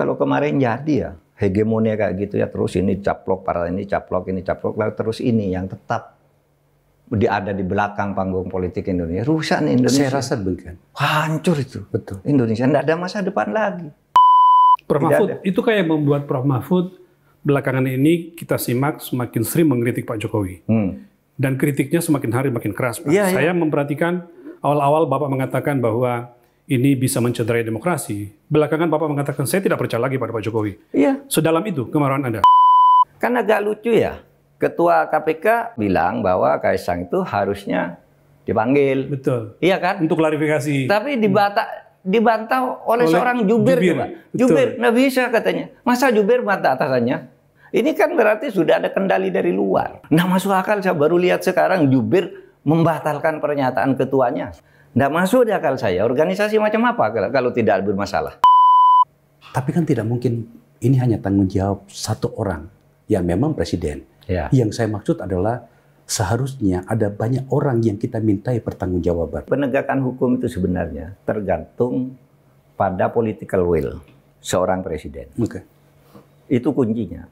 kalau kemarin jadi ya hegemonia kayak gitu ya, terus ini caplok, partai ini caplok, lalu terus ini yang tetap ada di belakang panggung politik Indonesia. Rusak nih Indonesia. Saya rasa demikian. Hancur itu. Betul. Indonesia tidak ada masa depan lagi. Prof Mahfud, itu kayak membuat Prof Mahfud belakangan ini kita simak semakin sering mengkritik Pak Jokowi. Dan kritiknya semakin hari makin keras, Pak. Saya memperhatikan awal-awal Bapak mengatakan bahwa ini bisa mencederai demokrasi. Belakangan Bapak mengatakan saya tidak percaya lagi pada Pak Jokowi. Iya. Sedalam itu kemarahan Anda. Kan agak lucu ya. Ketua KPK bilang bahwa Kaisang itu harusnya dipanggil. Betul. Iya kan? Untuk klarifikasi. Tapi dibantah oleh seorang jubir. Jubir, nggak bisa katanya. Masa jubir bantah atasannya? Ini kan berarti sudah ada kendali dari luar. Nggak masuk akal, saya baru lihat sekarang jubir membatalkan pernyataan ketuanya. Nggak masuk di akal saya. Organisasi macam apa kalau tidak bermasalah? Tapi kan tidak mungkin ini hanya tanggung jawab satu orang. Ya memang presiden. Ya. Yang saya maksud adalah seharusnya ada banyak orang yang kita mintai pertanggungjawaban. Penegakan hukum itu sebenarnya tergantung pada political will seorang presiden. Itu kuncinya.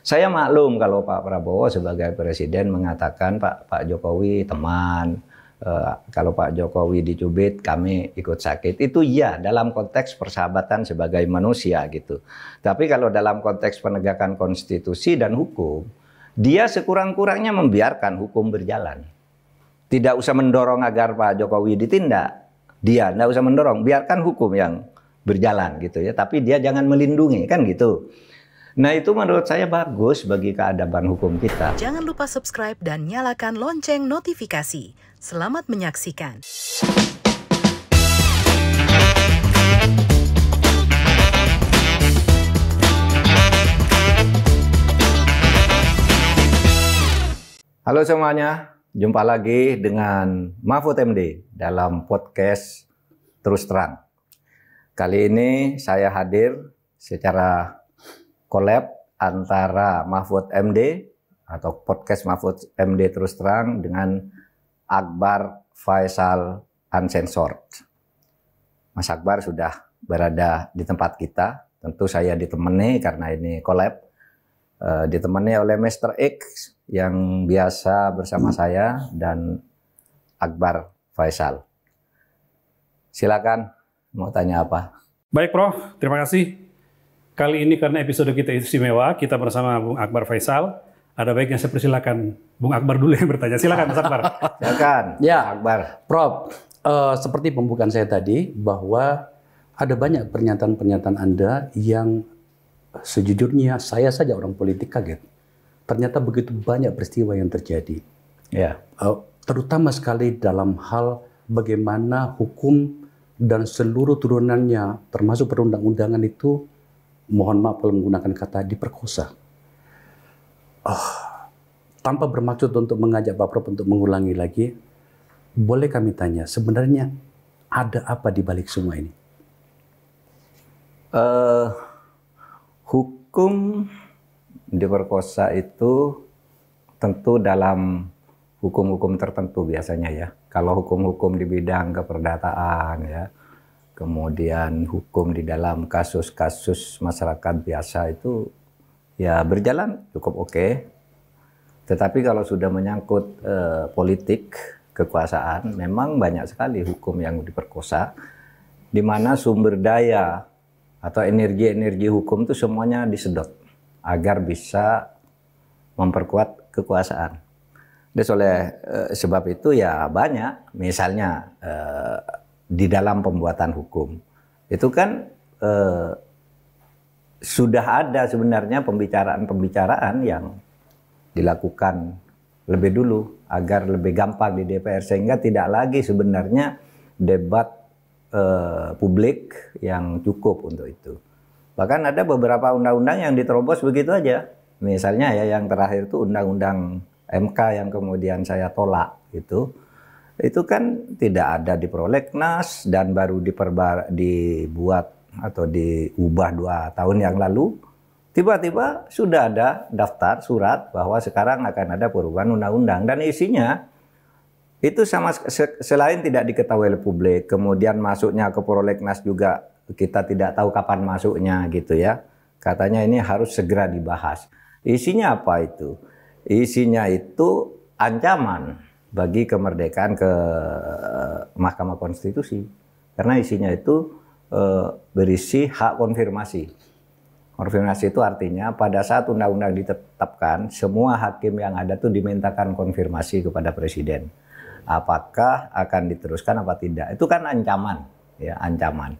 Saya maklum kalau Pak Prabowo sebagai presiden mengatakan Pak Jokowi teman, kalau Pak Jokowi dicubit kami ikut sakit. Itu ya dalam konteks persahabatan sebagai manusia gitu. Tapi kalau dalam konteks penegakan konstitusi dan hukum, dia sekurang-kurangnya membiarkan hukum berjalan. Tidak usah mendorong agar Pak Jokowi ditindak. Dia tidak usah mendorong, biarkan hukum yang berjalan gitu ya. Tapi dia jangan melindungi, kan gitu. Nah itu menurut saya bagus bagi keadaban hukum kita. Jangan lupa subscribe dan nyalakan lonceng notifikasi. Selamat menyaksikan. Halo semuanya, jumpa lagi dengan Mahfud MD dalam podcast Terus Terang. Kali ini saya hadir secara collab antara Mahfud MD atau podcast Mahfud MD Terus Terang dengan Akbar Faisal Uncensored. Mas Akbar sudah berada di tempat kita. Tentu saya ditemani karena ini collab. Ditemani oleh Mr. X yang biasa bersama saya dan Akbar Faisal. Silakan mau tanya apa? Baik Prof, terima kasih. Kali ini karena episode kita istimewa, kita bersama Bung Akbar Faisal. Ada baiknya saya persilakan Bung Akbar dulu yang bertanya. Silakan Mas Akbar. Silakan. Ya, Akbar. Prof, seperti pembukaan saya tadi bahwa ada banyak pernyataan-pernyataan Anda yang sejujurnya saya saja orang politik kaget. Ternyata begitu banyak peristiwa yang terjadi. Ya. Terutama sekali dalam hal bagaimana hukum dan seluruh turunannya termasuk perundang-undangan itu, mohon maaf kalau menggunakan kata diperkosa. Tanpa bermaksud untuk mengajak Pak Prof untuk mengulangi lagi, boleh kami tanya sebenarnya ada apa di balik semua ini? Hukum diperkosa itu tentu dalam hukum-hukum tertentu biasanya ya. Kalau hukum-hukum di bidang keperdataan ya, kemudian hukum di dalam kasus-kasus masyarakat biasa itu ya berjalan cukup oke. Tetapi kalau sudah menyangkut politik, kekuasaan, memang banyak sekali hukum yang diperkosa, di mana sumber daya atau energi-energi hukum itu semuanya disedot agar bisa memperkuat kekuasaan. Dan oleh sebab itu ya banyak, misalnya di dalam pembuatan hukum itu kan sudah ada sebenarnya pembicaraan-pembicaraan yang dilakukan lebih dulu agar lebih gampang di DPR, sehingga tidak lagi sebenarnya debat publik yang cukup untuk itu. Bahkan ada beberapa undang-undang yang diterobos begitu aja. Misalnya ya yang terakhir itu undang-undang MK yang kemudian saya tolak itu kan tidak ada di prolegnas dan baru dibuat atau diubah 2 tahun yang lalu. Tiba-tiba sudah ada daftar surat bahwa sekarang akan ada perubahan undang-undang, dan isinya itu sama selain tidak diketahui oleh publik, kemudian masuknya ke prolegnas juga kita tidak tahu kapan masuknya gitu ya. Katanya ini harus segera dibahas. Isinya apa itu? Isinya itu ancaman bagi kemerdekaan ke Mahkamah Konstitusi. Karena isinya itu berisi hak konfirmasi. Konfirmasi itu artinya pada saat undang-undang ditetapkan, semua hakim yang ada tuh dimintakan konfirmasi kepada Presiden. Apakah akan diteruskan apa tidak? Itu kan ancaman, ya ancaman.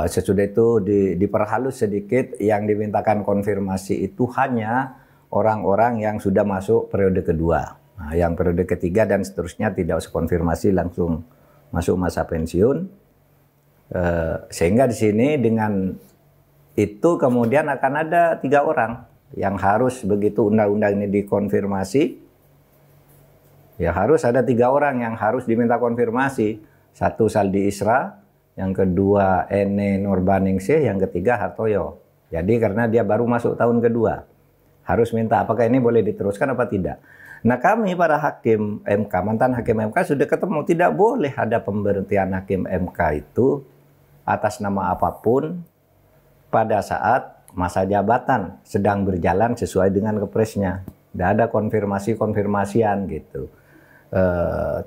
Sesudah itu diperhalus sedikit, yang dimintakan konfirmasi itu hanya orang-orang yang sudah masuk periode kedua. Nah, yang periode ketiga dan seterusnya tidak usah konfirmasi, langsung masuk masa pensiun. Sehingga di sini dengan itu kemudian akan ada 3 orang yang harus, begitu undang-undang ini dikonfirmasi, ya harus ada 3 orang yang harus diminta konfirmasi. 1 Saldi Isra, yang kedua Ene Nurbaningsih, yang ketiga Hartoyo. Jadi karena dia baru masuk tahun kedua, harus minta apakah ini boleh diteruskan apa tidak. Nah kami para hakim MK, mantan hakim MK sudah ketemu, tidak boleh ada pemberhentian hakim MK itu atas nama apapun pada saat masa jabatan sedang berjalan sesuai dengan kepresnya. Tidak ada konfirmasi-konfirmasian gitu.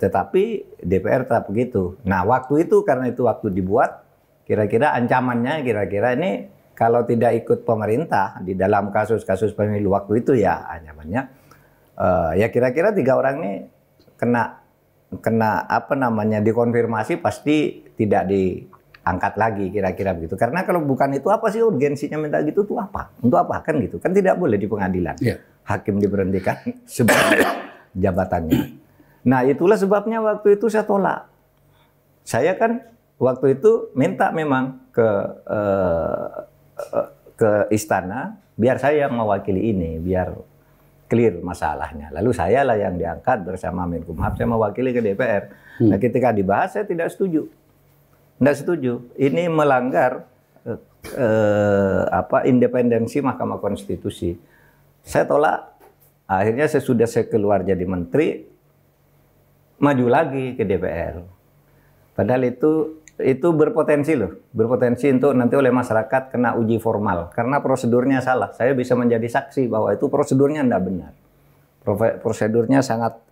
Tetapi DPR tetap begitu. Nah waktu itu, karena itu waktu dibuat, kira-kira ancamannya kira-kira ini kalau tidak ikut pemerintah di dalam kasus-kasus pemilu waktu itu, ya ancamannya ya kira-kira 3 orang ini kena apa namanya, dikonfirmasi pasti tidak diangkat lagi, kira-kira begitu. Karena kalau bukan itu, apa sih urgensinya minta gitu tuh apa? Untuk apa kan gitu? Kan tidak boleh di pengadilan. Yeah. Hakim diberhentikan sebab jabatannya. Nah itulah sebabnya waktu itu saya tolak. Saya kan waktu itu minta memang ke istana biar saya yang mewakili ini, biar clear masalahnya. Lalu saya lah yang diangkat bersama Menkumham, saya mewakili ke DPR. Nah ketika dibahas saya tidak setuju. Tidak setuju. Ini melanggar independensi Mahkamah Konstitusi. Saya tolak. Akhirnya sesudah saya keluar jadi menteri, maju lagi ke DPR. Padahal itu berpotensi loh, berpotensi untuk nanti oleh masyarakat kena uji formal karena prosedurnya salah. Saya bisa menjadi saksi bahwa itu prosedurnya tidak benar. Prosedurnya sangat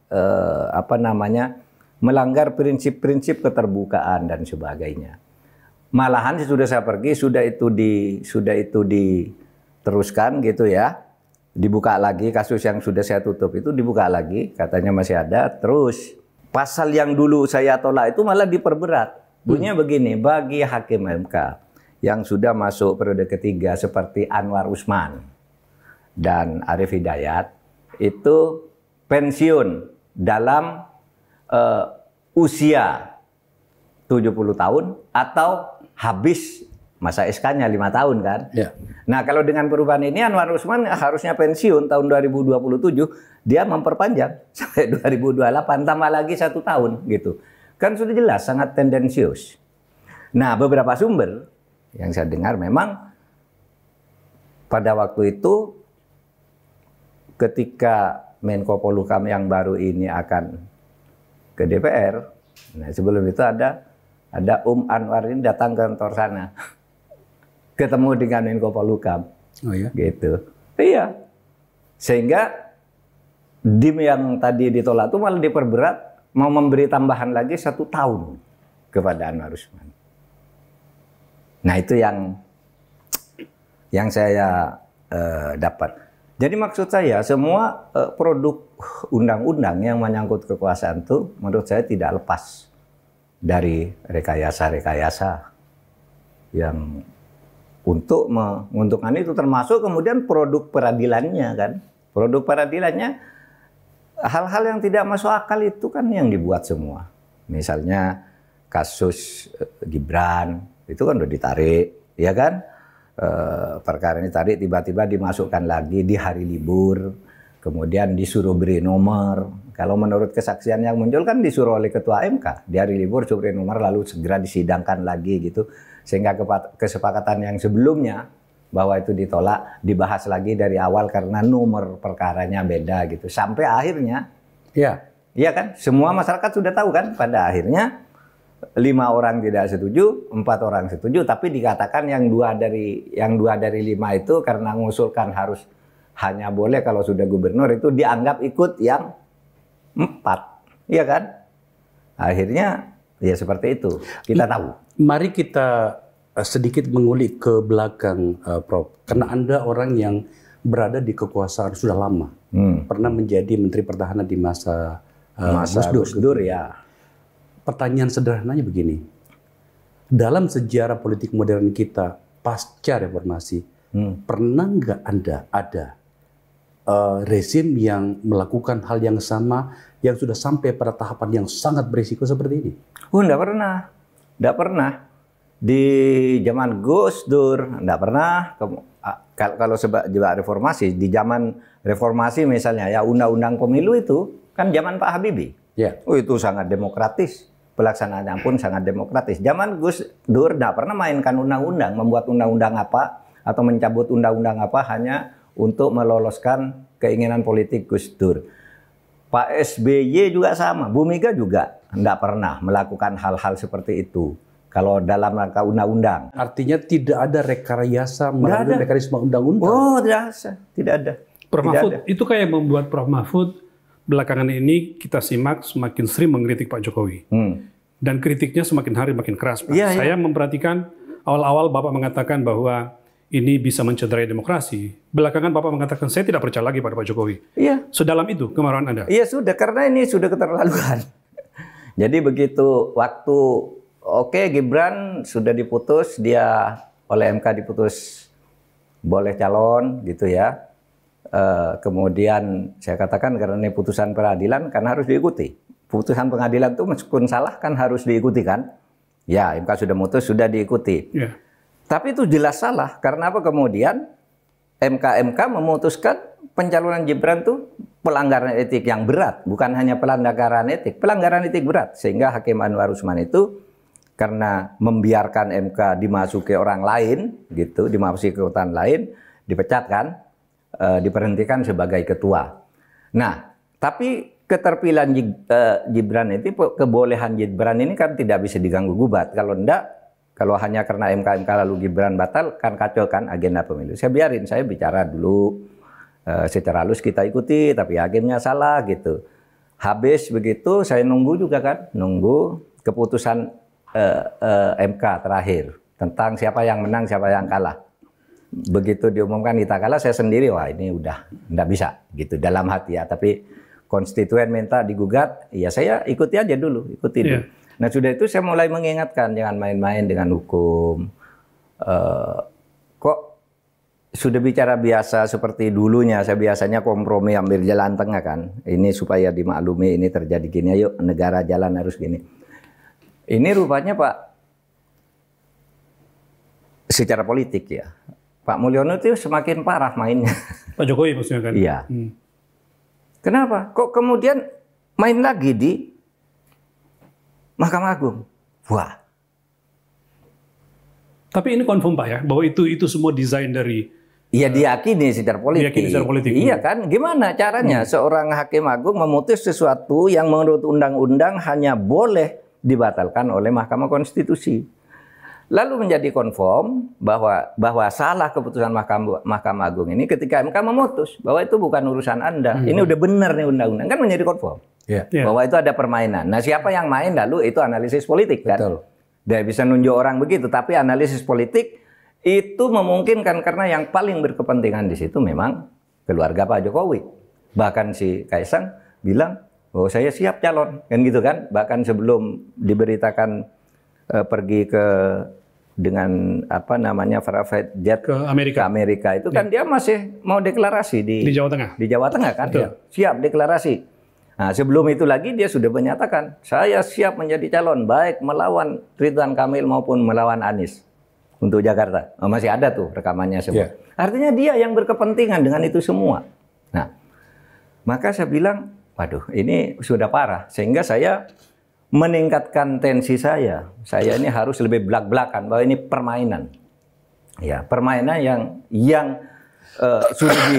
melanggar prinsip-prinsip keterbukaan dan sebagainya. Malahan sudah saya pergi, sudah itu diteruskan gitu ya. Dibuka lagi, kasus yang sudah saya tutup itu dibuka lagi, katanya masih ada. Terus pasal yang dulu saya tolak itu malah diperberat. Bunyinya begini, bagi hakim MK yang sudah masuk periode ketiga seperti Anwar Usman dan Arief Hidayat, itu pensiun dalam usia 70 tahun atau habis masa SK-nya 5 tahun kan. Ya. Nah kalau dengan perubahan ini Anwar Usman harusnya pensiun tahun 2027, dia memperpanjang sampai 2028, tambah lagi 1 tahun gitu. Kan sudah jelas sangat tendensius. Nah beberapa sumber yang saya dengar memang pada waktu itu ketika Menko Polhukam yang baru ini akan ke DPR, nah sebelum itu ada Anwar ini datang ke kantor sana. Ketemu dengan Menko Polhukam, gitu. Iya, sehingga DIM yang tadi ditolak itu malah diperberat, mau memberi tambahan lagi 1 tahun kepada Anwar Usman. Nah itu yang saya dapat. Jadi maksud saya semua produk undang-undang yang menyangkut kekuasaan itu menurut saya tidak lepas dari rekayasa-rekayasa yang untuk menguntungkan itu, termasuk kemudian produk peradilannya kan. Produk peradilannya hal-hal yang tidak masuk akal itu kan yang dibuat semua. Misalnya kasus Gibran itu kan udah ditarik, ya kan? Perkara ini ditarik tiba-tiba dimasukkan lagi di hari libur, kemudian disuruh beri nomor. Kalau menurut kesaksian yang muncul kan disuruh oleh Ketua MK di hari libur suruh beri nomor lalu segera disidangkan lagi gitu. Sehingga kesepakatan yang sebelumnya bahwa itu ditolak dibahas lagi dari awal karena nomor perkaranya beda gitu. Sampai akhirnya, iya kan, semua masyarakat sudah tahu kan pada akhirnya 5 orang tidak setuju, 4 orang setuju, tapi dikatakan yang dua dari 5 itu karena mengusulkan harus hanya boleh kalau sudah gubernur itu dianggap ikut yang 4, iya kan? Akhirnya ya seperti itu, kita tahu. Mari kita sedikit mengulik ke belakang, Prof. Karena Anda orang yang berada di kekuasaan sudah lama, pernah menjadi Menteri Pertahanan di masa Gus Dur ya. Pertanyaan sederhananya begini, dalam sejarah politik modern kita pasca reformasi, pernah nggak Anda ada rezim yang melakukan hal yang sama yang sudah sampai pada tahapan yang sangat berisiko seperti ini? Nggak pernah, nggak pernah. Di zaman Gus Dur nggak pernah. Kalau sebab reformasi, di zaman reformasi misalnya ya undang-undang pemilu itu kan zaman Pak Habibie. Yeah. Itu sangat demokratis. Pelaksanaannya pun sangat demokratis. Zaman Gus Dur tidak pernah mainkan undang-undang, membuat undang-undang apa atau mencabut undang-undang apa hanya untuk meloloskan keinginan politik Gus Dur. Pak SBY juga sama, Bu Mega juga tidak pernah melakukan hal-hal seperti itu. Kalau dalam rangka undang-undang. Artinya tidak ada rekayasa melalui mekanisme undang-undang. Oh, tidak ada. Prof Mahfud, itu kayak membuat Prof Mahfud belakangan ini kita simak semakin sering mengkritik Pak Jokowi. Dan kritiknya semakin hari makin keras, Pak. Saya memperhatikan awal-awal Bapak mengatakan bahwa ini bisa mencederai demokrasi. Belakangan Bapak mengatakan saya tidak percaya lagi pada Pak Jokowi. Iya. Sedalam itu kemarahan Anda? Iya sudah, karena ini sudah keterlaluan. Jadi begitu waktu Gibran sudah diputus, dia oleh MK diputus boleh calon gitu ya. Kemudian saya katakan karena ini putusan peradilan kan harus diikuti. Putusan pengadilan itu meskipun salah kan harus diikuti kan. Ya MK sudah mutus, sudah diikuti. Yeah. Tapi itu jelas salah. Karena apa kemudian MK memutuskan pencalonan Gibran itu pelanggaran etik yang berat. Bukan hanya pelanggaran etik, pelanggaran etik berat. Sehingga Hakim Anwar Usman itu karena membiarkan MK dimasuki orang lain, gitu, dimasuki kekuatan lain, dipecat kan. Diberhentikan sebagai ketua. Nah, tapi keterpilihan Gibran itu, kebolehan Gibran ini kan tidak bisa diganggu gugat. Kalau enggak, kalau hanya karena MK lalu Gibran batal, kan kacau kan agenda pemilu. Saya biarin, saya bicara dulu secara halus kita ikuti, tapi hakimnya salah gitu. Habis begitu, saya nunggu juga kan, nunggu keputusan MK terakhir tentang siapa yang menang, siapa yang kalah. Begitu diumumkan kita kalah, saya sendiri wah ini udah nggak bisa gitu dalam hati ya. Tapi konstituen minta digugat, ya saya ikuti aja dulu, ikuti dulu. Nah sudah itu saya mulai mengingatkan jangan main-main dengan hukum. Kok sudah bicara biasa seperti dulunya, saya biasanya kompromi ambil jalan tengah kan. Ini supaya dimaklumi ini terjadi gini, ayo negara jalan harus gini. Ini rupanya Pak secara politik ya. Pak Mulyono itu semakin parah mainnya. Pak Jokowi maksudnya kan? Iya. Kenapa? Kok kemudian main lagi di Mahkamah Agung? Wah. Tapi ini confirm Pak ya, bahwa itu semua desain dari... Iya diyakini secara politik. Diyakini secara politik. Iya kan? Gimana caranya seorang Hakim Agung memutus sesuatu yang menurut undang-undang hanya boleh dibatalkan oleh Mahkamah Konstitusi. Lalu menjadi konform bahwa salah keputusan Mahkamah Agung ini ketika MK memutus bahwa itu bukan urusan Anda. Ini udah benar nih undang-undang, kan menjadi konform. Bahwa itu ada permainan. Nah siapa yang main lalu itu analisis politik kan. Betul. Dia bisa nunjuk orang begitu, tapi analisis politik itu memungkinkan karena yang paling berkepentingan di situ memang keluarga Pak Jokowi. Bahkan si Kaisang bilang, oh saya siap calon, kan gitu kan. Bahkan sebelum diberitakan pergi ke dengan apa namanya private jet ke Amerika itu kan dia masih mau deklarasi di Jawa Tengah. Di Jawa Tengah kan. Ya, siap deklarasi. Nah, sebelum itu lagi dia sudah menyatakan saya siap menjadi calon baik melawan Ridwan Kamil maupun melawan Anies untuk Jakarta. Oh, masih ada tuh rekamannya semua. Artinya dia yang berkepentingan dengan itu semua. Nah, maka saya bilang, waduh, ini sudah parah sehingga saya meningkatkan tensi saya. Saya ini harus lebih belak-belakan bahwa ini permainan. Ya, permainan yang sudah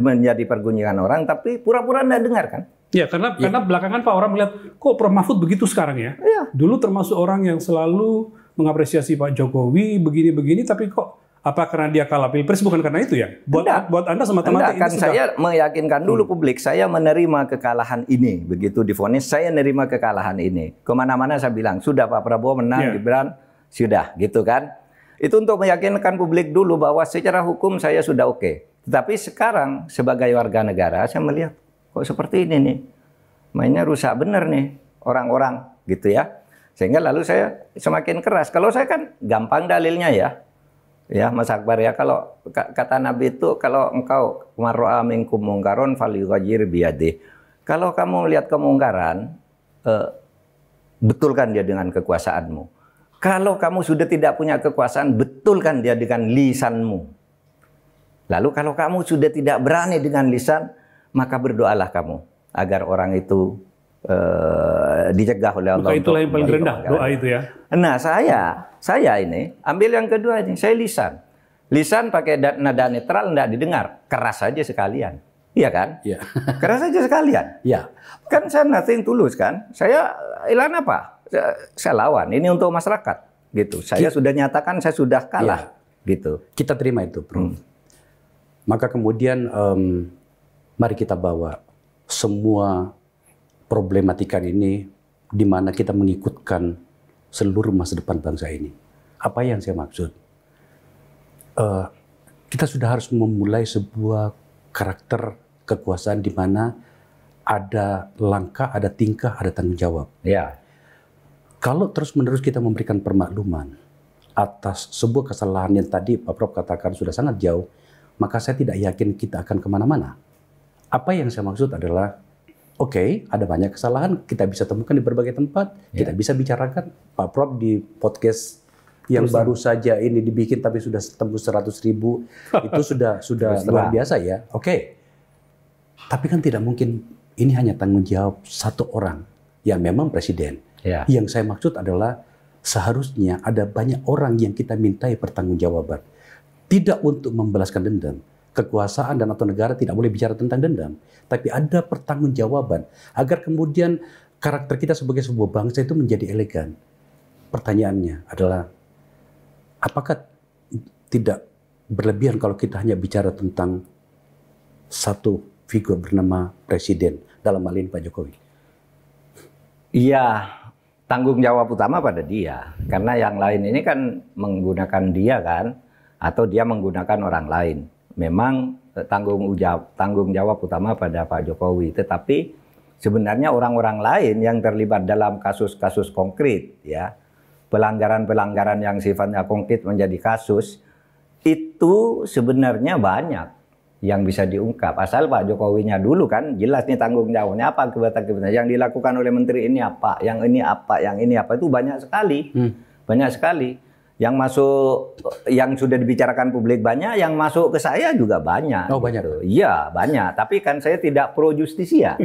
menjadi pergunjingan orang tapi pura-pura tidak dengar kan. Ya, karena belakangan Pak orang melihat kok Prof Mahfud begitu sekarang ya. Dulu termasuk orang yang selalu mengapresiasi Pak Jokowi begini-begini, tapi kok apa karena dia kalah Pilpres, bukan karena itu ya? Buat Anda semata-mata kan saya meyakinkan dulu publik, saya menerima kekalahan ini. Begitu divonis, saya menerima kekalahan ini. Kemana-mana saya bilang, sudah Pak Prabowo menang, Gibran, sudah, gitu kan. Itu untuk meyakinkan publik dulu bahwa secara hukum saya sudah oke. Tetapi sekarang sebagai warga negara, saya melihat, kok seperti ini nih, mainnya rusak bener nih orang-orang gitu ya. Sehingga lalu saya semakin keras. Kalau saya kan gampang dalilnya ya Mas Akbar ya. Kalau kata Nabi itu, kalau engkau mar'a minkum mungkaron falyughayyir biyadih. Kalau kamu melihat kemungkaran, betulkan dia dengan kekuasaanmu. Kalau kamu sudah tidak punya kekuasaan, betulkan dia dengan lisanmu. Lalu kalau kamu sudah tidak berani dengan lisan, maka berdoalah kamu agar orang itu dicegah oleh Allah. Itulah yang paling rendah, doa itu ya. Nah, saya ini ambil yang kedua ini, saya lisan. Lisan pakai nada netral, enggak didengar, keras saja sekalian. Iya kan? Iya. Keras saja sekalian. Iya. Kan saya nothing tulus kan? Saya ilan apa? Saya lawan. Ini untuk masyarakat gitu. Saya sudah nyatakan saya sudah kalah gitu. Kita terima itu, Bro. Maka kemudian mari kita bawa semua problematika ini di mana kita mengikutkan seluruh masa depan bangsa ini. Apa yang saya maksud? Kita sudah harus memulai sebuah karakter kekuasaan di mana ada langkah, ada tingkah, ada tanggung jawab. Ya. Kalau terus-menerus kita memberikan permakluman atas sebuah kesalahan yang tadi Pak Prof katakan sudah sangat jauh, maka saya tidak yakin kita akan kemana-mana. Apa yang saya maksud adalah, oke, ada banyak kesalahan, kita bisa temukan di berbagai tempat, kita bisa bicarakan. Pak Prof di podcast yang baru saja ini dibikin tapi sudah tembus 100.000, itu sudah luar biasa ya. Oke. Tapi kan tidak mungkin ini hanya tanggung jawab satu orang yang memang presiden. Yang saya maksud adalah seharusnya ada banyak orang yang kita mintai pertanggungjawaban. Tidak untuk membalaskan dendam. Kekuasaan dan atau negara tidak boleh bicara tentang dendam. Tapi ada pertanggungjawaban. Agar kemudian karakter kita sebagai sebuah bangsa itu menjadi elegan. Pertanyaannya adalah, apakah tidak berlebihan kalau kita hanya bicara tentang satu figur bernama presiden, dalam hal ini Pak Jokowi? Iya, tanggung jawab utama pada dia. Karena yang lain ini kan menggunakan dia kan, atau dia menggunakan orang lain. Memang tanggung jawab utama pada Pak Jokowi. Tetapi sebenarnya orang-orang lain yang terlibat dalam kasus-kasus konkret, ya, pelanggaran-pelanggaran yang sifatnya konkret menjadi kasus, itu sebenarnya banyak yang bisa diungkap. Asal Pak Jokowinya dulu kan jelas nih tanggung jawabnya apa, akibat-akibatnya yang dilakukan oleh menteri ini apa, yang ini apa, yang ini apa, itu banyak sekali. Banyak sekali. Yang masuk, yang sudah dibicarakan publik banyak, yang masuk ke saya juga banyak. Oh, banyak. Gitu. Iya, banyak. Tapi kan saya tidak pro justisia.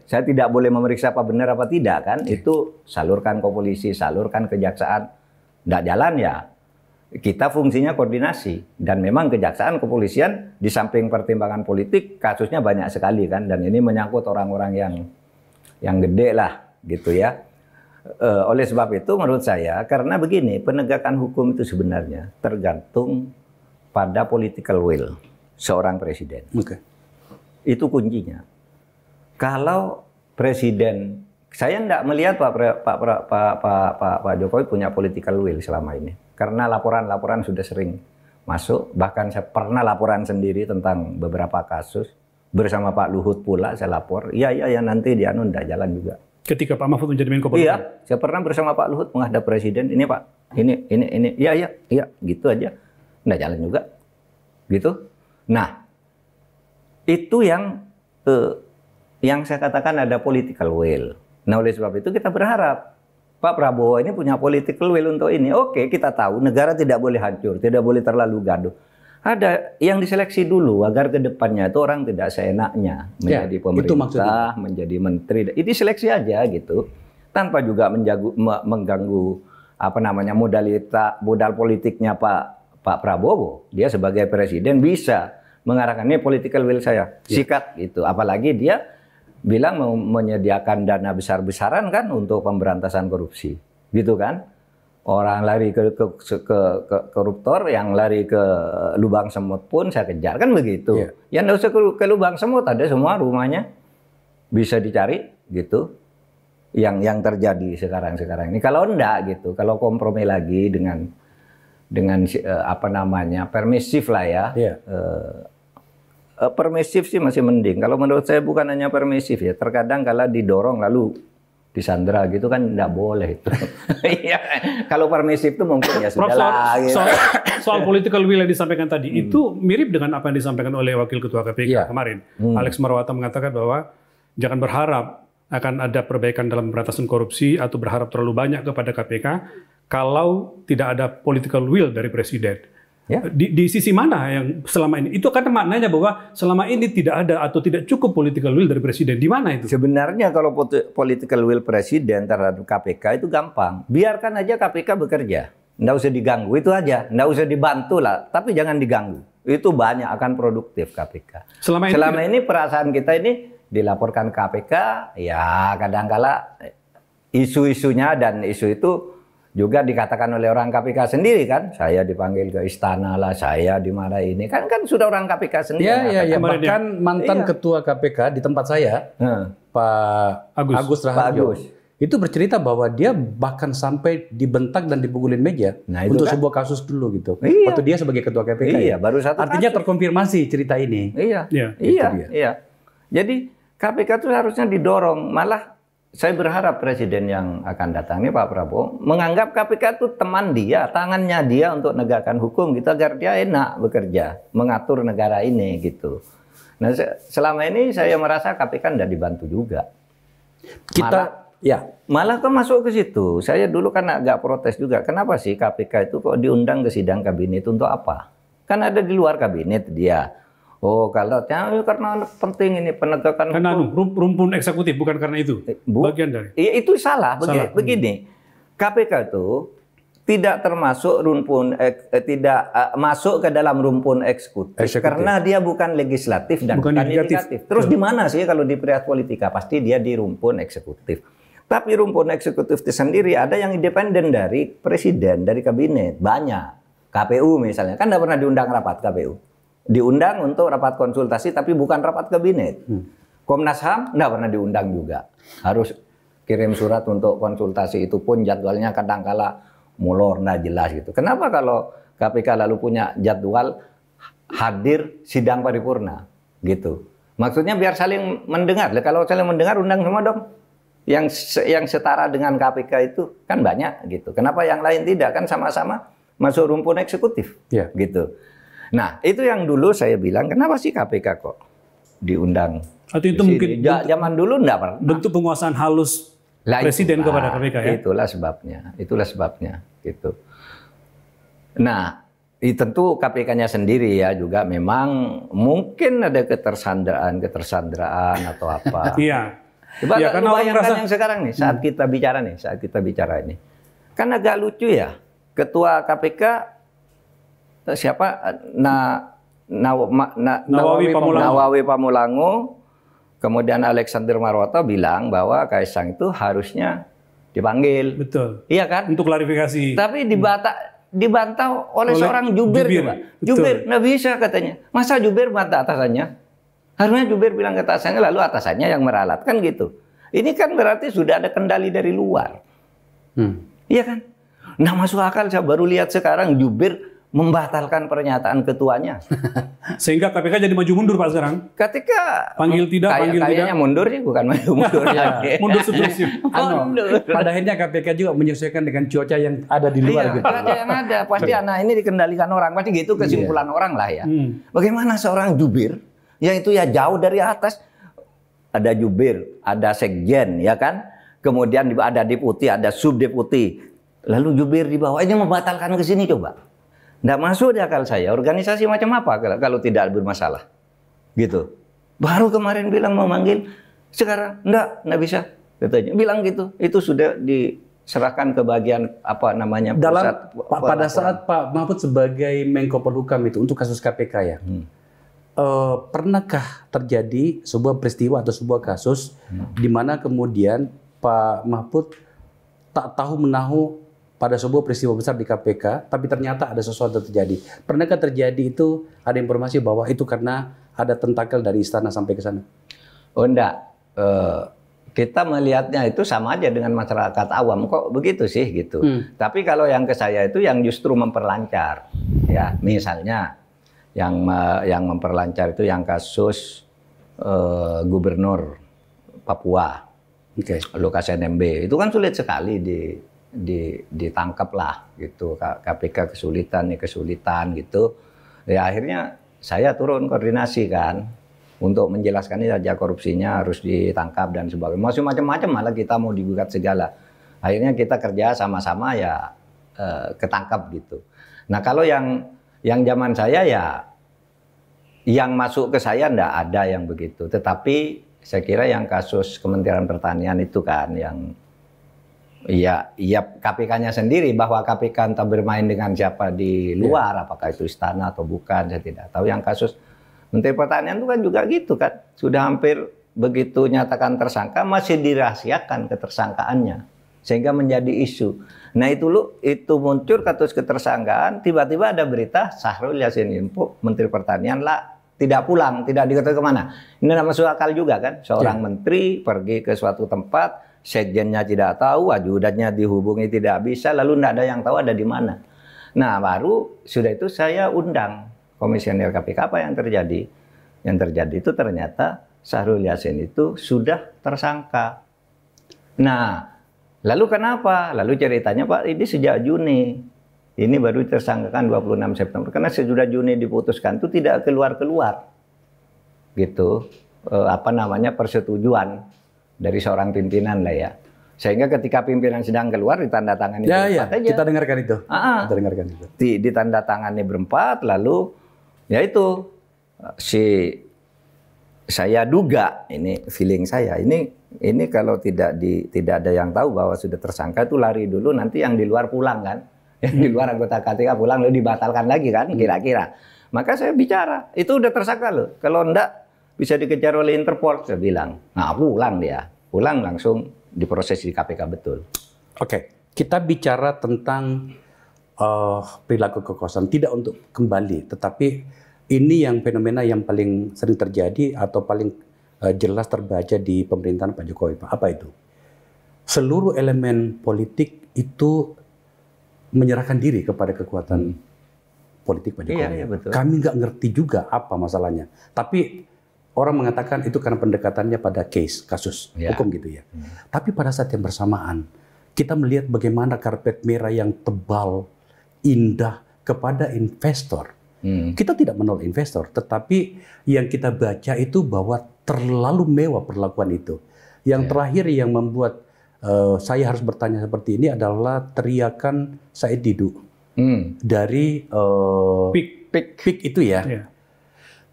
Saya tidak boleh memeriksa apa benar apa tidak kan. Itu salurkan ke polisi, salurkan ke kejaksaan. Nggak jalan ya. Kita fungsinya koordinasi. Dan memang kejaksaan, kepolisian di samping pertimbangan politik, kasusnya banyak sekali kan. Dan ini menyangkut orang-orang yang gede lah gitu ya. Oleh sebab itu menurut saya, karena begini, penegakan hukum itu sebenarnya tergantung pada political will seorang presiden. Itu kuncinya. Kalau presiden, saya tidak melihat Pak Jokowi punya political will selama ini. Karena laporan-laporan sudah sering masuk, bahkan saya pernah laporan sendiri tentang beberapa kasus. Bersama Pak Luhut pula saya lapor, iya nanti dia tidak jalan juga. Ketika Pak Mahfud menjadi Menko Polhukam. Iya, saya pernah bersama Pak Luhut menghadap presiden, ini Pak, ini, iya, gitu aja. Nggak jalan juga. Gitu. Nah, itu yang saya katakan ada political will. Nah, oleh sebab itu kita berharap Pak Prabowo ini punya political will untuk ini. Oke, kita tahu negara tidak boleh hancur, tidak boleh terlalu gaduh. Ada yang diseleksi dulu agar ke depannya itu orang tidak seenaknya menjadi pemerintah, menjadi menteri. Ini seleksi aja gitu, tanpa juga mengganggu modal politiknya Pak Prabowo. Dia sebagai presiden bisa mengarahkan ini political will saya, sikat gitu. Apalagi dia bilang mau menyediakan dana besar-besaran kan untuk pemberantasan korupsi, gitu kan? Orang lari ke koruptor, yang lari ke lubang semut pun saya kejar, kan begitu. Yeah. Ya nggak usah ke lubang semut, ada semua rumahnya bisa dicari, gitu. Yang terjadi sekarang ini. Kalau enggak gitu, kalau kompromi lagi dengan apa namanya permisif lah ya. Yeah. Permisif sih masih mending. Kalau menurut saya bukan hanya permisif ya. Terkadang kalau didorong lalu disandra gitu kan nggak boleh itu. Iya. Kalau permisif itu mungkin ya sudah lah. Gitu. Soal political will yang disampaikan tadi itu mirip dengan apa yang disampaikan oleh Wakil Ketua KPK kemarin. Alex Marwata mengatakan bahwa jangan berharap akan ada perbaikan dalam pemberantasan korupsi atau berharap terlalu banyak kepada KPK kalau tidak ada political will dari Presiden. Ya. Di sisi mana yang selama ini? Itu kan maknanya bahwa selama ini tidak ada atau tidak cukup political will dari Presiden. Di mana itu? Sebenarnya kalau political will Presiden terhadap KPK itu gampang. Biarkan aja KPK bekerja. Nggak usah diganggu, itu aja. Nggak usah dibantu lah, tapi jangan diganggu. Itu banyak akan produktif KPK. Selama ini perasaan kita ini dilaporkan KPK, ya kadang-kala isu-isunya dan isu itu juga dikatakan oleh orang KPK sendiri kan, saya dipanggil ke istana lah, saya di mana ini kan sudah orang KPK sendiri. Ya, bahkan mantan ketua KPK di tempat saya, Pak Agus Raharjo, itu bercerita bahwa dia bahkan sampai dibentak dan dibugulin meja untuk sebuah kasus dulu gitu. Waktu dia sebagai ketua KPK. Iya, baru satu artinya kasus. Terkonfirmasi cerita ini. Iya. Jadi KPK itu harusnya didorong, malah saya berharap Presiden yang akan datang ini Pak Prabowo menganggap KPK itu teman dia, tangannya dia untuk menegakkan hukum gitu agar dia enak bekerja, mengatur negara ini gitu. Nah, selama ini saya merasa KPK tidak dibantu juga. Malah kok masuk ke situ. Saya dulu kan agak protes juga. Kenapa sih KPK itu kok diundang ke sidang kabinet untuk apa? Kan ada di luar kabinet dia. Oh, kalau karena penting ini penegakan karena rumpun eksekutif, bukan karena itu. Bagian dari. Itu salah. Begini, KPK itu tidak termasuk tidak masuk ke dalam rumpun eksekutif karena dia bukan legislatif dan bukan yudikatif. Terus di mana sih kalau di Priyas Politika? Pasti dia di rumpun eksekutif. Tapi rumpun eksekutif itu sendiri ada yang independen dari presiden, dari kabinet. Banyak. KPU misalnya, kan tidak pernah diundang rapat KPU. Diundang untuk rapat konsultasi tapi bukan rapat kabinet. Komnas HAM enggak pernah diundang juga. Harus kirim surat untuk konsultasi, itu pun jadwalnya kadang-kala molor, enggak jelas gitu. Kenapa kalau KPK lalu punya jadwal hadir sidang paripurna gitu. Maksudnya biar saling mendengar. Kalau saling mendengar undang semua dong. Yang setara dengan KPK itu kan banyak gitu. Kenapa yang lain tidak? Kan sama-sama masuk rumpun eksekutif gitu. Nah, itu yang dulu saya bilang, kenapa sih KPK kok diundang? Atau itu mungkin zaman dulu enggak pernah. Bentuk penguasaan halus presiden kepada KPK ya? Itulah sebabnya gitu. Nah, tentu KPK-nya sendiri ya juga memang mungkin ada ketersandraan atau apa. Iya. Coba karena bayangkan yang sekarang nih, saat kita bicara ini. Kan agak lucu ya, Ketua KPK siapa Nawawi Pamulango, kemudian Alexander Marwata bilang bahwa Kaisang itu harusnya dipanggil. Betul. Iya kan? Untuk klarifikasi. Tapi dibantah oleh seorang jubir. Jubir nggak bisa katanya. Masa jubir bantah atasannya? Harusnya jubir bilang ke atasannya, lalu atasannya yang meralat kan gitu. Ini kan berarti sudah ada kendali dari luar. Iya kan? Nah, masuk akal, saya baru lihat sekarang jubir membatalkan pernyataan ketuanya. Sehingga KPK jadi maju mundur Pak sekarang. Ketika panggil tidak. Kayaknya mundur sih, bukan maju mundur lagi. Mundur seterusnya. Pada akhirnya KPK juga menyesuaikan dengan cuaca yang ada di luar gitu. Cuaca yang ada. Pasti anak ini dikendalikan orang. Pasti gitu kesimpulan orang lah ya. Bagaimana seorang jubir yang itu ya jauh dari atas. Ada jubir, ada sekjen, ya kan? Kemudian ada deputi, ada subdeputi. Lalu jubir di bawah ini membatalkan ke sini coba. Nggak masuk di akal saya. Organisasi macam apa kalau tidak bermasalah? Gitu. Baru kemarin bilang mau manggil, sekarang nggak bisa. Katanya. Bilang gitu. Itu sudah diserahkan ke bagian apa namanya pusat. Pada saat Pak Mahfud sebagai Menko Polhukam itu untuk kasus KPK ya. pernahkah terjadi sebuah peristiwa atau sebuah kasus di mana kemudian Pak Mahfud tak tahu menahu pada sebuah peristiwa besar di KPK, tapi ternyata ada sesuatu terjadi. Pernahkah terjadi itu, ada informasi bahwa itu karena ada tentakel dari istana sampai ke sana? Oh enggak, kita melihatnya itu sama aja dengan masyarakat awam, kok begitu sih gitu. Tapi kalau yang ke saya itu yang justru memperlancar, ya misalnya yang memperlancar itu yang kasus gubernur Papua, Lukas NMB, itu kan sulit sekali ditangkap lah gitu. KPK kesulitan gitu. Ya akhirnya saya turun koordinasi kan untuk menjelaskan ini saja, korupsinya harus ditangkap dan sebagainya. Masih macam-macam, malah kita mau digugat segala. Akhirnya kita kerja sama-sama ya ketangkap gitu. Nah kalau yang zaman saya ya yang masuk ke saya enggak ada yang begitu. Tetapi saya kira yang kasus Kementerian Pertanian itu kan yang ya KPK-nya sendiri, bahwa KPK entah bermain dengan siapa di luar, apakah itu istana atau bukan, saya tidak tahu. Yang kasus Menteri Pertanian itu kan juga gitu kan, sudah hampir begitu nyatakan tersangka masih dirahasiakan ketersangkaannya sehingga menjadi isu. Nah itu muncul kasus ketersangkaan, tiba-tiba ada berita Syahrul Yassin Limpo Menteri Pertanian lah tidak pulang, tidak diketahui kemana. Ini tidak masuk akal juga kan, seorang menteri pergi ke suatu tempat, sekjennya tidak tahu, ajudannya dihubungi tidak bisa, lalu tidak ada yang tahu ada di mana. Nah baru sudah itu saya undang komisioner KPK, apa yang terjadi? Yang terjadi itu ternyata Syahrul Yassin itu sudah tersangka. Nah lalu kenapa? Lalu ceritanya Pak, ini sejak Juni. Ini baru tersangkakan 26 September. Karena sudah Juni diputuskan itu tidak keluar-keluar. Gitu. Persetujuan dari seorang pimpinan lah ya. Sehingga ketika pimpinan sedang keluar ditandatangani berempat aja. Kita dengarkan itu. Kita dengarkan itu. Ditandatangani berempat, lalu ya itu saya duga, ini feeling saya, ini kalau tidak ada yang tahu bahwa sudah tersangka itu lari dulu, nanti yang di luar pulang kan. Yang di luar anggota KPK pulang lalu dibatalkan lagi kan kira-kira. Maka saya bicara, itu udah tersangka loh. Kalau enggak bisa dikejar oleh Interpol, saya bilang. Nah pulang dia, pulang langsung diproses di KPK betul. Oke, kita bicara tentang perilaku kekuasaan, tidak untuk kembali, tetapi ini yang fenomena yang paling sering terjadi atau paling jelas terbaca di pemerintahan Pak Jokowi. Pak, apa itu? Seluruh elemen politik itu menyerahkan diri kepada kekuatan politik Pak Jokowi. Iya, betul. Kami nggak ngerti juga apa masalahnya. Tapi orang mengatakan itu karena pendekatannya pada kasus hukum gitu ya. Tapi pada saat yang bersamaan, kita melihat bagaimana karpet merah yang tebal, indah kepada investor. Kita tidak menolak investor, tetapi yang kita baca itu bahwa terlalu mewah perlakuan itu. Yang terakhir yang membuat saya harus bertanya seperti ini adalah teriakan Said Didu dari PIK itu ya.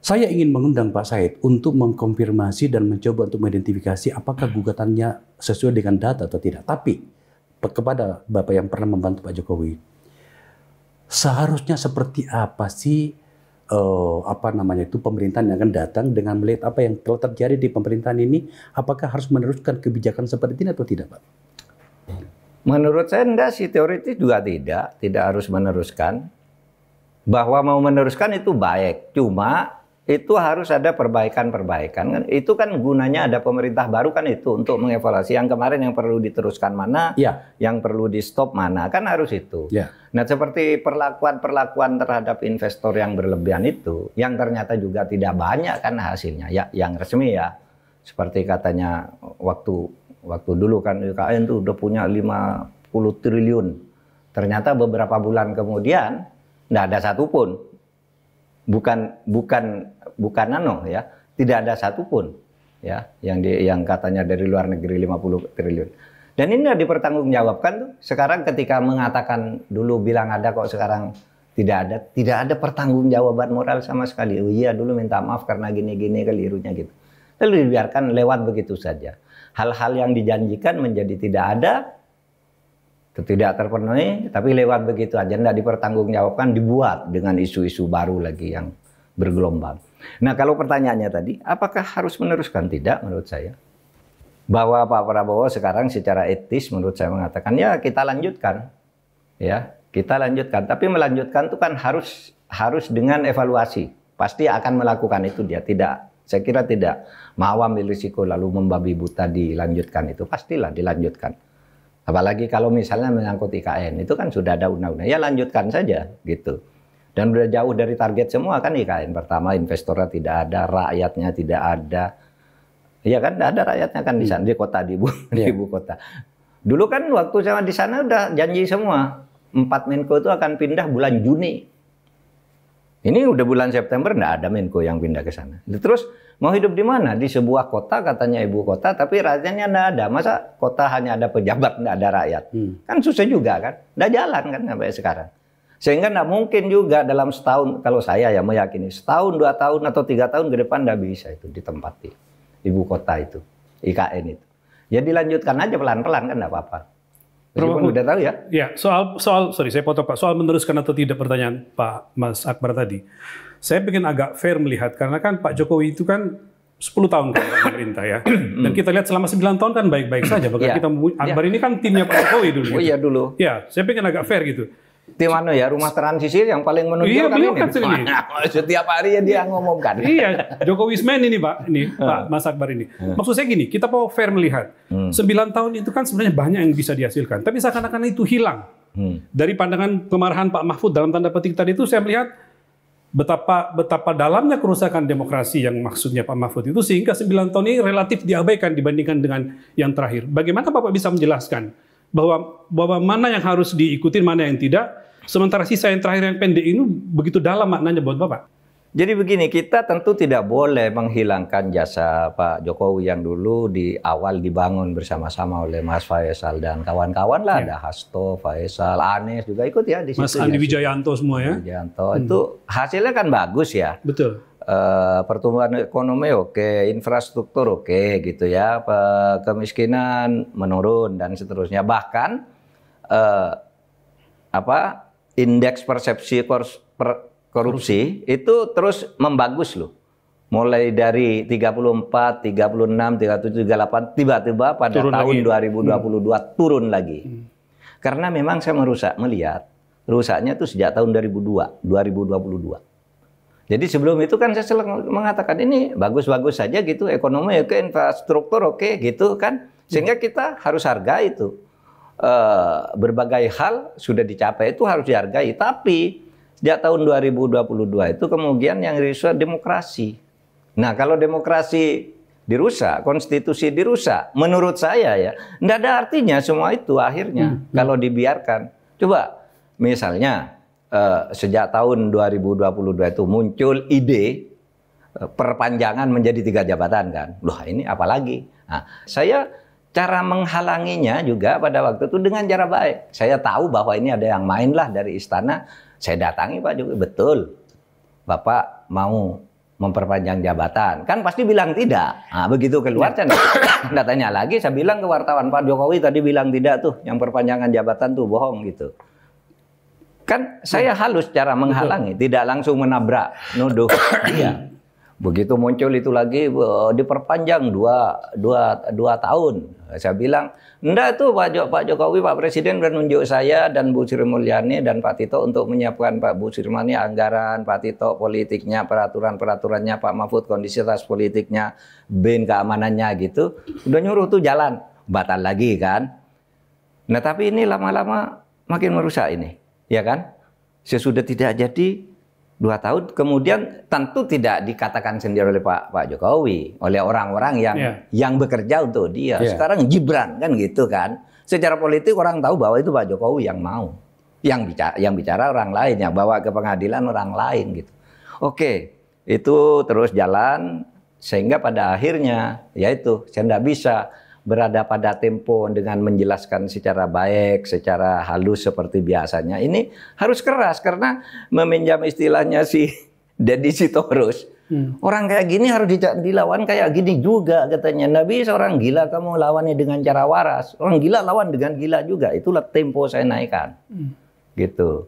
Saya ingin mengundang Pak Said untuk mengkonfirmasi dan mencoba untuk mengidentifikasi apakah gugatannya sesuai dengan data atau tidak. Tapi kepada Bapak yang pernah membantu Pak Jokowi, seharusnya seperti apa sih pemerintahan yang akan datang dengan melihat apa yang telah terjadi di pemerintahan ini, apakah harus meneruskan kebijakan seperti ini atau tidak, Pak? Menurut saya enggak sih, teoritis juga tidak harus meneruskan. Bahwa mau meneruskan itu baik, cuma itu harus ada perbaikan-perbaikan. Itu kan gunanya ada pemerintah baru kan itu untuk mengevaluasi yang kemarin yang perlu diteruskan mana, yang perlu di stop mana, kan harus itu. Nah seperti perlakuan terhadap investor yang berlebihan itu, yang ternyata juga tidak banyak kan hasilnya, ya yang resmi ya. Seperti katanya waktu dulu kan UKN itu udah punya 50 triliun. Ternyata beberapa bulan kemudian nggak ada satupun. Bukan nano ya, tidak ada satupun ya yang katanya dari luar negeri 50 triliun. Dan ini dipertanggungjawabkan tuh. Sekarang ketika mengatakan dulu bilang ada kok sekarang tidak ada pertanggungjawaban moral sama sekali. Oh iya dulu minta maaf karena gini-gini kelirunya gitu. Lalu dibiarkan lewat begitu saja. Hal-hal yang dijanjikan menjadi tidak ada, tidak terpenuhi, tapi lewat begitu aja, tidak dipertanggungjawabkan, dibuat dengan isu-isu baru lagi yang bergelombang. Nah, kalau pertanyaannya tadi, apakah harus meneruskan? Tidak, menurut saya. Bahwa Pak Prabowo sekarang secara etis menurut saya mengatakan, ya kita lanjutkan. Ya, kita lanjutkan. Tapi melanjutkan itu kan harus dengan evaluasi. Pasti akan melakukan itu dia. Tidak, saya kira tidak mau ambil risiko lalu membabi buta dilanjutkan itu. Pastilah dilanjutkan. Apalagi kalau misalnya menyangkut IKN, itu kan sudah ada undang-undang. Ya lanjutkan saja, gitu. Dan sudah jauh dari target semua kan IKN. Pertama, investornya tidak ada, rakyatnya tidak ada. Iya kan, tidak ada rakyatnya kan di sana, di kota, di ibu kota. Dulu kan waktu saya di sana udah janji semua. 4 Menko itu akan pindah bulan Juni. Ini udah bulan September, tidak ada Menko yang pindah ke sana. Terus mau hidup di mana? Di sebuah kota, katanya ibu kota, tapi rakyatnya tidak ada. Masa kota hanya ada pejabat, tidak ada rakyat? Kan susah juga kan? Tidak jalan kan sampai sekarang. Sehingga tidak mungkin juga dalam setahun, kalau saya ya meyakini, setahun, 2 tahun, atau 3 tahun ke depan tidak bisa itu ditempati. Ibu kota itu, IKN itu. Ya dilanjutkan aja pelan-pelan kan tidak apa-apa. Meskipun udah tahu ya. Ya, sorry saya potong Pak, soal meneruskan atau tidak pertanyaan Pak Mas Akbar tadi. Saya pengen agak fair melihat, karena kan Pak Jokowi itu kan 10 tahun kan pemerintah ya. Dan kita lihat selama 9 tahun kan baik-baik saja. Bahkan kita Akbar ini kan timnya Pak Jokowi dulu. Oh iya dulu. Ya, saya pengen agak fair gitu. Tim mana ya, rumah transisi yang paling menonjol ini. Setiap hari ya dia ngomongkan. Iya, Jokowi's man ini Pak, Pak Mas Akbar ini. Maksud saya gini, kita mau fair melihat. 9 tahun itu kan sebenarnya banyak yang bisa dihasilkan, tapi seakan-akan itu hilang. Dari pandangan kemarahan Pak Mahfud dalam tanda petik tadi itu, saya melihat betapa dalamnya kerusakan demokrasi yang maksudnya Pak Mahfud itu, sehingga 9 tahun ini relatif diabaikan dibandingkan dengan yang terakhir. Bagaimana Bapak bisa menjelaskan bahwa mana yang harus diikuti, mana yang tidak, sementara sisa yang terakhir yang pendek ini begitu dalam maknanya buat Bapak? Jadi begini, kita tentu tidak boleh menghilangkan jasa Pak Jokowi yang dulu di awal dibangun bersama-sama oleh Mas Faisal dan kawan-kawan lah, ada Hasto, Faisal, Anies juga ikut ya di situ. Mas Andi Wijayanto semua ya. Wijayanto itu hasilnya kan bagus ya. Betul. Pertumbuhan ekonomi oke, infrastruktur oke gitu ya, kemiskinan menurun dan seterusnya. Bahkan indeks persepsi korupsi itu terus membagus loh. Mulai dari 34, 36, 37, 38 tiba-tiba pada turun tahun lagi. 2022 turun lagi. Karena memang saya melihat rusaknya itu sejak tahun 2022. Jadi sebelum itu kan saya selalu mengatakan ini bagus-bagus saja gitu, ekonomi oke, infrastruktur oke gitu kan. Sehingga kita harus hargai itu. Berbagai hal sudah dicapai itu harus dihargai. Tapi sejak tahun 2022 itu kemudian yang dirusak demokrasi. Nah kalau demokrasi dirusak, konstitusi dirusak, menurut saya ya, tidak ada artinya semua itu akhirnya kalau dibiarkan. Coba misalnya sejak tahun 2022 itu muncul ide perpanjangan menjadi 3 jabatan kan. Loh ini apalagi? Nah, saya cara menghalanginya juga pada waktu itu dengan cara baik. Saya tahu bahwa ini ada yang main lah dari istana. Saya datangi Pak Jokowi, betul. Bapak mau memperpanjang jabatan. Kan pasti bilang tidak. Nah, begitu keluar saya enggak tanya lagi, saya bilang ke wartawan, Pak Jokowi tadi bilang tidak tuh, yang perpanjangan jabatan tuh bohong gitu. Kan saya halus cara menghalangi, tidak langsung menabrak, nuduh. Iya. Begitu muncul itu lagi diperpanjang 2 tahun. Saya bilang, enggak tuh Pak Jokowi, Pak Presiden sudah nunjuk saya dan Bu Sri Mulyani dan Pak Tito untuk menyiapkan Pak Bu Sri Mulyani anggaran, Pak Tito politiknya, peraturan-peraturannya, Pak Mahfud kondisitas politiknya, BIN keamanannya gitu. Udah nyuruh tuh jalan, batal lagi kan. Nah tapi ini lama-lama makin merusak ini. Ya kan? Sesudah tidak jadi 2 tahun, kemudian tentu tidak dikatakan sendiri oleh Pak Jokowi, oleh orang-orang yang bekerja untuk dia. Sekarang Gibran kan gitu kan. Secara politik orang tahu bahwa itu Pak Jokowi yang mau. Yang bicara orang lain, yang bawa ke pengadilan orang lain gitu. Oke, itu terus jalan sehingga pada akhirnya yaitu saya tidak bisa berada pada tempo dengan menjelaskan secara baik, secara halus seperti biasanya. Ini harus keras karena meminjam istilahnya si Deddy Sitorus. Orang kayak gini harus dilawan kayak gini juga katanya. Nggak bisa orang gila kamu lawannya dengan cara waras. Orang gila lawan dengan gila juga. Itulah tempo saya naikkan. Gitu.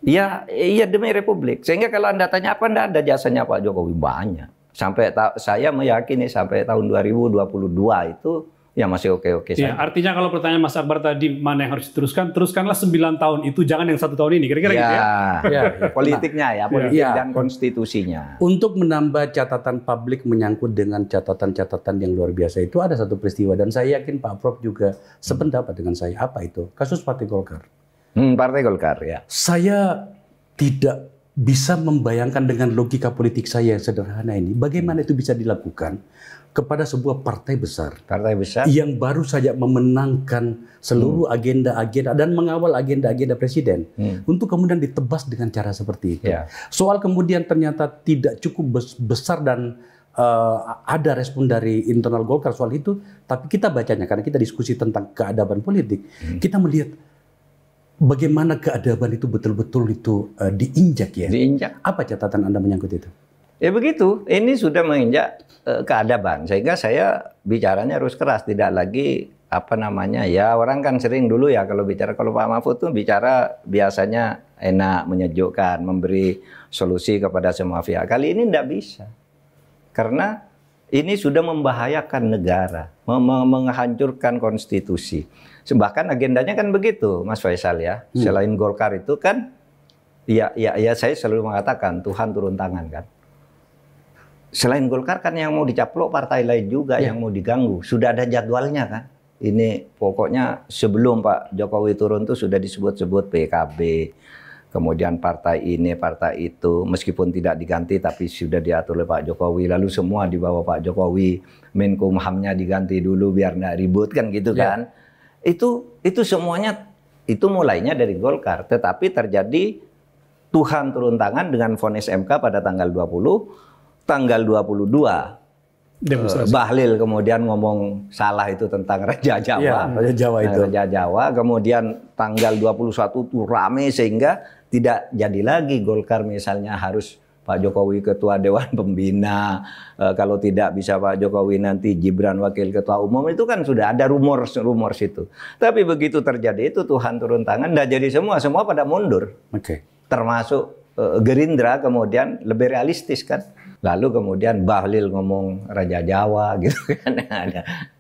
Iya, iya demi Republik. Sehingga kalau Anda tanya apa, Anda ada jasanya Pak Jokowi banyak. Sampai saya meyakini sampai tahun 2022 itu ya masih oke-oke saja. Artinya kalau pertanyaan Mas Akbar tadi mana yang harus diteruskan, teruskanlah 9 tahun itu, jangan yang 1 tahun ini. Kira-kira gitu ya? Politiknya ya, politik dan konstitusinya. Untuk menambah catatan publik menyangkut dengan catatan-catatan yang luar biasa itu ada satu peristiwa dan saya yakin Pak Prof juga sependapat dengan saya. Apa itu? Kasus Partai Golkar. Partai Golkar ya. Saya tidak bisa membayangkan dengan logika politik saya yang sederhana ini, bagaimana itu bisa dilakukan kepada sebuah partai besar. Partai besar. Yang baru saja memenangkan seluruh agenda-agenda dan mengawal agenda-agenda presiden. Untuk kemudian ditebas dengan cara seperti itu. Soal kemudian ternyata tidak cukup besar dan ada respon dari internal Golkar soal itu, tapi kita bacanya, karena kita diskusi tentang keadaban politik, kita melihat bagaimana keadaban itu betul-betul itu diinjak ya. Diinjak. Apa catatan Anda menyangkut itu? Ya begitu, ini sudah menginjak keadaban. Sehingga saya bicaranya harus keras, tidak lagi apa namanya ya, orang kan sering dulu ya kalau bicara, kalau Pak Mahfud tuh bicara biasanya enak, menyejukkan, memberi solusi kepada semua pihak. Kali ini tidak bisa. Karena ini sudah membahayakan negara, menghancurkan konstitusi. Bahkan agendanya kan begitu, Mas Faisal ya. Selain Golkar itu kan, ya saya selalu mengatakan Tuhan turun tangan kan. Selain Golkar kan yang mau dicaplok partai lain juga yang mau diganggu. Sudah ada jadwalnya kan. Ini pokoknya sebelum Pak Jokowi turun tuh sudah disebut-sebut PKB. Kemudian partai ini, partai itu, meskipun tidak diganti tapi sudah diatur oleh Pak Jokowi. Lalu semua di bawah Pak Jokowi, Menkumhamnya diganti dulu biar nggak ribut kan gitu kan. Itu semuanya, itu mulainya dari Golkar. Tetapi terjadi Tuhan turun tangan dengan vonis MK pada tanggal 20, tanggal 22. Bahlil kemudian ngomong salah itu tentang Raja Jawa. Raja Jawa itu. Raja Jawa. Kemudian tanggal 21 itu rame sehingga tidak jadi lagi Golkar misalnya harus Pak Jokowi ketua Dewan Pembina, kalau tidak bisa Pak Jokowi nanti Gibran wakil ketua umum, itu kan sudah ada rumor situ. Tapi begitu terjadi itu Tuhan turun tangan, dan jadi semua pada mundur. Termasuk Gerindra kemudian lebih realistis kan. Lalu kemudian Bahlil ngomong Raja Jawa gitu kan.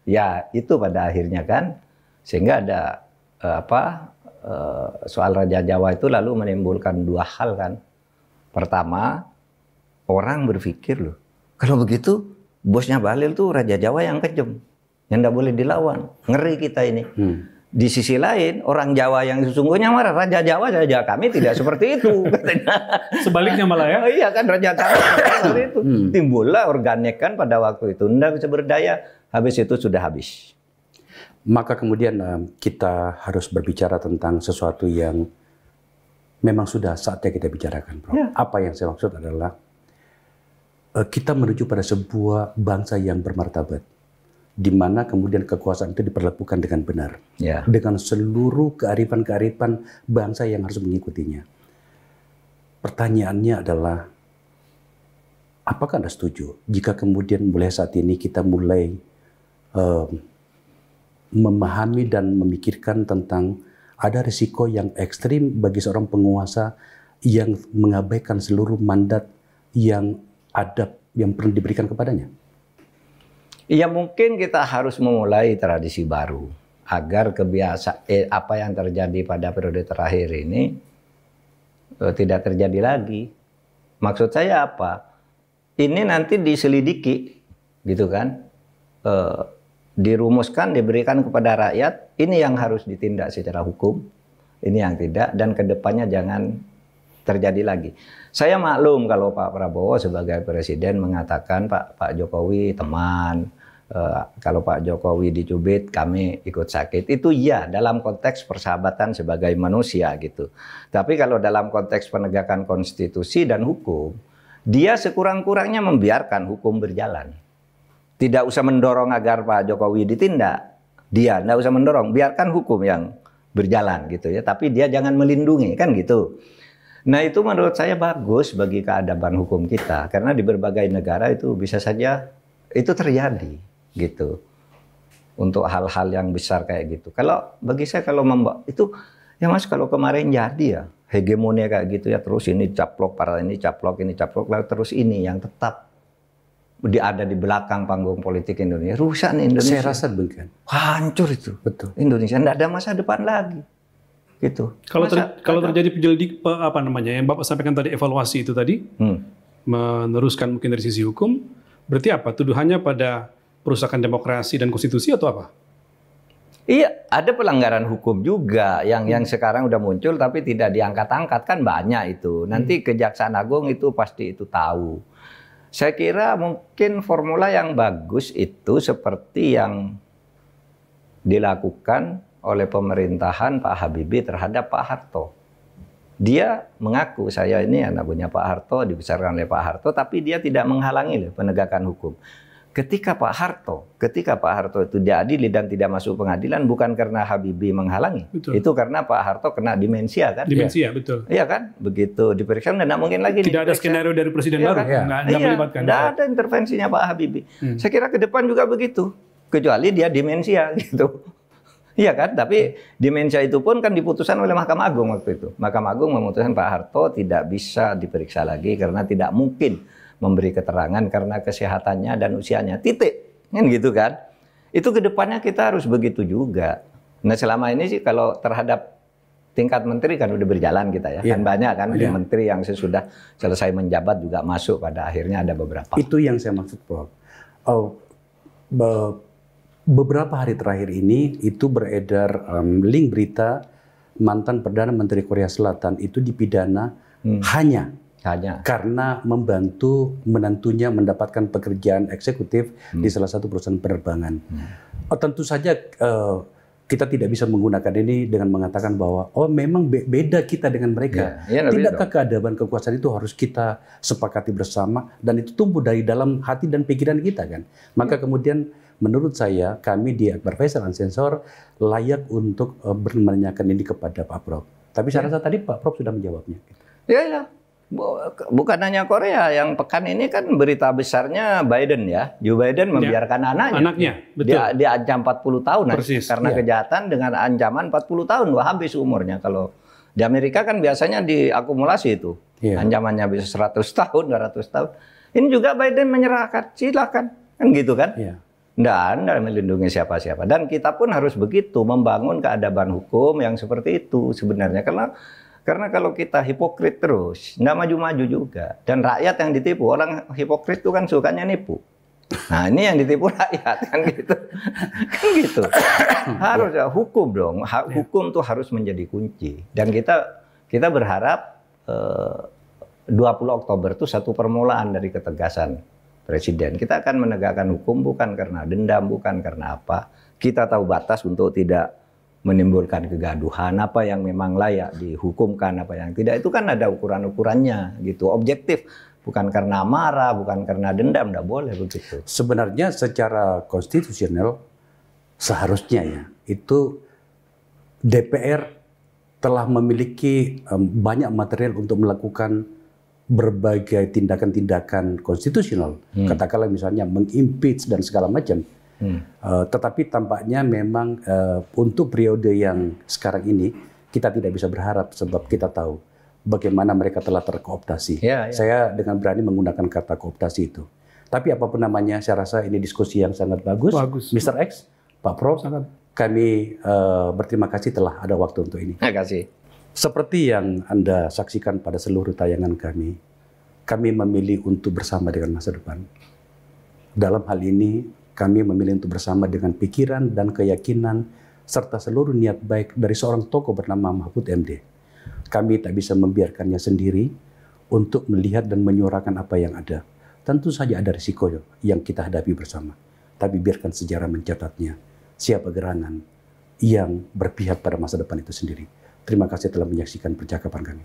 Ya itu pada akhirnya kan, sehingga ada soal Raja Jawa itu lalu menimbulkan dua hal kan. Pertama, orang berpikir loh, kalau begitu bosnya Bahlil tuh Raja Jawa yang kejam, yang tidak boleh dilawan, ngeri kita ini. Di sisi lain, orang Jawa yang sesungguhnya marah, Raja Jawa kami tidak seperti itu. Sebaliknya malah ya? Iya kan, Raja Jawa seperti itu. Timbullah organik kan pada waktu itu, tidak bisa berdaya, habis itu sudah habis. Maka kemudian kita harus berbicara tentang sesuatu yang memang sudah saatnya kita bicarakan, Prof. Apa yang saya maksud adalah kita menuju pada sebuah bangsa yang bermartabat, di mana kemudian kekuasaan itu diperlakukan dengan benar, dengan seluruh kearifan-kearifan bangsa yang harus mengikutinya. Pertanyaannya adalah, apakah Anda setuju jika kemudian mulai saat ini kita mulai memahami dan memikirkan tentang ada risiko yang ekstrim bagi seorang penguasa yang mengabaikan seluruh mandat yang ada yang pernah diberikan kepadanya? Ya mungkin kita harus memulai tradisi baru agar kebiasaan apa yang terjadi pada periode terakhir ini tidak terjadi lagi. Maksud saya apa? Ini nanti diselidiki, gitu kan? Dirumuskan, diberikan kepada rakyat. Ini yang harus ditindak secara hukum, ini yang tidak, dan kedepannya jangan terjadi lagi. Saya maklum kalau Pak Prabowo sebagai presiden mengatakan Pak Jokowi teman, kalau Pak Jokowi dicubit kami ikut sakit. Itu ya dalam konteks persahabatan sebagai manusia gitu. Tapi kalau dalam konteks penegakan konstitusi dan hukum, dia sekurang-kurangnya membiarkan hukum berjalan. Tidak usah mendorong agar Pak Jokowi ditindak. Dia tidak usah mendorong, biarkan hukum yang berjalan gitu ya. Tapi dia jangan melindungi kan gitu. Nah itu menurut saya bagus bagi keadaban hukum kita, karena di berbagai negara itu bisa saja itu terjadi gitu. Untuk hal-hal yang besar kayak gitu. Kalau bagi saya kalau itu ya Mas, kalau kemarin jadi ya hegemoni kayak gitu ya, terus ini caplok, para ini caplok, lalu terus ini yang tetap ada di belakang panggung politik Indonesia. Rusak nih Indonesia. Saya rasa demikian. Hancur itu. Betul. Indonesia tidak ada masa depan lagi. Gitu. Kalau terjadi penyelidik yang Bapak sampaikan tadi, evaluasi itu tadi, meneruskan mungkin dari sisi hukum, berarti apa? Tuduhannya pada perusakan demokrasi dan konstitusi atau apa? Iya, ada pelanggaran hukum juga yang sekarang udah muncul tapi tidak diangkat-angkat, kan banyak itu. Nanti Kejaksaan Agung itu pasti itu tahu. Saya kira mungkin formula yang bagus itu seperti yang dilakukan oleh pemerintahan Pak Habibie terhadap Pak Harto. Dia mengaku, saya ini anak punya Pak Harto, dibesarkan oleh Pak Harto, tapi dia tidak menghalangi penegakan hukum. Ketika Pak Harto itu diadili dan tidak masuk pengadilan, bukan karena Habibie menghalangi. Betul. Itu karena Pak Harto kena demensia kan? Demensia, betul. Iya kan? Begitu diperiksa, tidak mungkin lagi. Tidak ada skenario dari presiden baru, nggak melibatkan. Tidak ada intervensinya Pak Habibie. Saya kira ke depan juga begitu. Kecuali dia demensia gitu. Iya kan? Tapi demensia itu pun kan diputuskan oleh Mahkamah Agung waktu itu. Mahkamah Agung memutuskan Pak Harto tidak bisa diperiksa lagi karena tidak mungkin memberi keterangan karena kesehatannya dan usianya. Titik. Kan gitu kan? Itu ke depannya kita harus begitu juga. Nah, selama ini sih kalau terhadap tingkat menteri kan udah berjalan kita ya. Kan banyak kan menteri yang sesudah selesai menjabat juga masuk pada akhirnya ada beberapa. Itu yang saya maksud, Prof. Beberapa hari terakhir ini itu beredar link berita mantan Perdana Menteri Korea Selatan itu dipidana hanya karena membantu menantunya mendapatkan pekerjaan eksekutif di salah satu perusahaan penerbangan. Tentu saja kita tidak bisa menggunakan ini dengan mengatakan bahwa memang beda kita dengan mereka. Tidakkah keadaban kekuasaan itu harus kita sepakati bersama dan itu tumbuh dari dalam hati dan pikiran kita kan. Maka kemudian menurut saya, kami di Akbar Faisal Unsensor layak untuk menanyakan ini kepada Pak Prof. Tapi saya rasa tadi Pak Prof sudah menjawabnya. Ya. Bukan hanya Korea, yang pekan ini kan berita besarnya Biden ya. Joe Biden membiarkan anaknya. Betul. Dia ancam 40 tahun karena kejahatan dengan ancaman 40 tahun. Wah, habis umurnya. Kalau di Amerika kan biasanya diakumulasi itu. Ancamannya bisa 100 tahun, 200 tahun. Ini juga Biden menyerahkan, silakan. Kan gitu kan? Nggak melindungi siapa-siapa. Dan kita pun harus begitu, membangun keadaban hukum yang seperti itu sebenarnya. Karena kalau kita hipokrit terus, nggak maju-maju juga. Dan rakyat yang ditipu, orang hipokrit itu kan sukanya nipu. Nah, ini yang ditipu rakyat, kan gitu. Kan gitu. Harus ya, hukum dong. Hukum tuh harus menjadi kunci. Dan kita berharap 20 Oktober itu satu permulaan dari ketegasan Presiden. Kita akan menegakkan hukum bukan karena dendam, bukan karena apa. Kita tahu batas untuk tidak menimbulkan kegaduhan, apa yang memang layak dihukumkan, apa yang tidak. Itu kan ada ukuran-ukurannya gitu, objektif. Bukan karena marah, bukan karena dendam, tidak boleh begitu. Sebenarnya secara konstitusional seharusnya itu DPR telah memiliki banyak material untuk melakukan berbagai tindakan-tindakan konstitusional, katakanlah misalnya mengimpeach dan segala macam. Tetapi tampaknya memang untuk periode yang sekarang ini kita tidak bisa berharap sebab kita tahu bagaimana mereka telah terkooptasi. Saya dengan berani menggunakan kata kooptasi itu. Tapi apapun namanya, saya rasa ini diskusi yang sangat bagus. Mr. X, Pak Prof, kami berterima kasih telah ada waktu untuk ini. Terima kasih. Seperti yang Anda saksikan pada seluruh tayangan kami memilih untuk bersama dengan masa depan. Dalam hal ini, kami memilih untuk bersama dengan pikiran dan keyakinan serta seluruh niat baik dari seorang tokoh bernama Mahfud MD. Kami tak bisa membiarkannya sendiri untuk melihat dan menyuarakan apa yang ada. Tentu saja ada risiko yang kita hadapi bersama. Tapi biarkan sejarah mencatatnya. Siapa gerangan yang berpihak pada masa depan itu sendiri. Terima kasih telah menyaksikan percakapan kami.